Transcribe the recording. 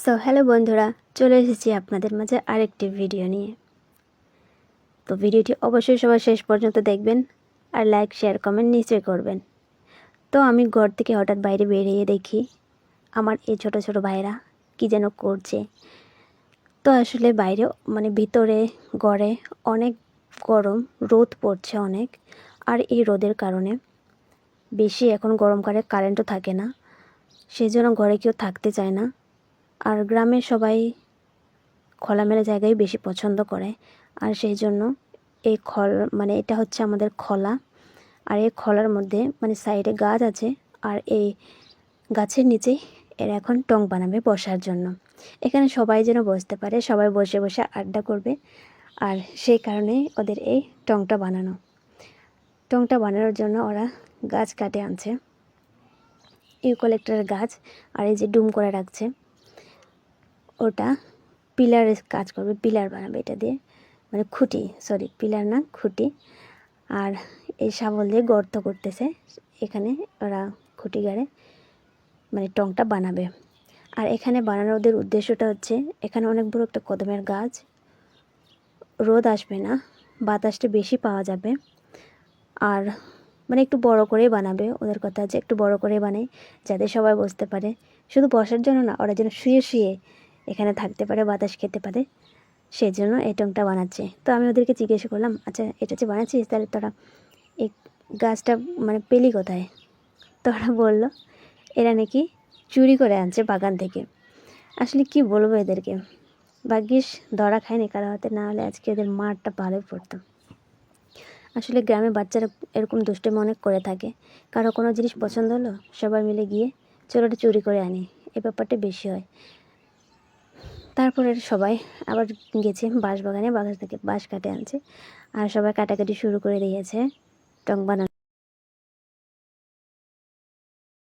So hello বন্ধুরা, চলে এসেছি আপনাদের মাঝে আরেকটি ভিডিও নিয়ে। তো ভিডিওটি অবশ্যই সবাই শেষ পর্যন্ত দেখবেন আর লাইক শেয়ার কমেন্ট নিশ্চয়ই করবেন। তো আমি ঘর থেকে হঠাৎ বাইরে বেরিয়ে দেখি আমার এই ছোট ছোট ভাইরা কি যেন করছে। তো আসলে বাইরে মানে ভিতরে ঘরে অনেক গরম, রোদ পড়ছে অনেক, আর এই রোদের কারণে বেশি এখন গরমকালে কারেন্টও থাকে না, সেই জন্য ঘরে কেউ থাকতে চায় না। আর গ্রামের সবাই খোলামেলা জায়গায় বেশি পছন্দ করে, আর সেই জন্য এই মানে এটা হচ্ছে আমাদের খোলা। আর এই খোলার মধ্যে মানে সাইডে গাছ আছে, আর এই গাছের নিচেই এরা এখন টং বানাবে বসার জন্য। এখানে সবাই যেন বসতে পারে, সবাই বসে বসে আড্ডা করবে, আর সেই কারণে ওদের এই টংটা বানানো। টংটা বানানোর জন্য ওরা গাছ কাটে আনছে, ইউক্যালিপটাসের গাছ, আর এই যে ডুম করে রাখছে ওটা পিলারের কাজ করবে, পিলার বানাবে এটা দিয়ে, মানে খুঁটি, সরি পিলার না খুঁটি। আর এই শাবল দিয়ে গর্ত করতেছে, এখানে ওরা খুঁটি গাড়ে মানে টংটা বানাবে। আর এখানে বানানোর ওদের উদ্দেশ্যটা হচ্ছে, এখানে অনেক বড় একটা কদমের গাছ, রোদ আসবে না, বাতাসটা বেশি পাওয়া যাবে, আর মানে একটু বড় করেই বানাবে। ওদের কথা যে একটু বড় করে বানাই যাতে সবাই বসতে পারে, শুধু বসার জন্য না, ওরা যেন শুয়ে শুয়ে এখানে থাকতে পারে, বাতাস খেতে পারে, সেই জন্য এই টংটা বানাচ্ছে। তো আমি ওদেরকে জিজ্ঞেস করলাম, আচ্ছা এটা যে বানাচ্ছিস তাহলে তোরা এই গাছটা মানে পেলি কোথায়? তো ওরা বললো এরা নাকি চুরি করে আনছে বাগান থেকে। আসলে কি বলবো এদেরকে, ভাগ্যিস ধরা খায়নি কারো হাতে, না হলে আজকে এদের মারটা ভালোই পড়তো। আসলে গ্রামে বাচ্চারা এরকম দুষ্টামি অনেক করে থাকে, কারো কোনো জিনিস পছন্দ হলো সবাই মিলে গিয়ে চলো ওটা চুরি করে আনি, এই ব্যাপারটা বেশি হয়। তারপরে সবাই আবার গেছে বাঁশ বাগানে, বাগান থেকে বাঁশ কাটে আনছে, আর সবাই কাটাকাটি শুরু করে দিয়েছে টং বানানো।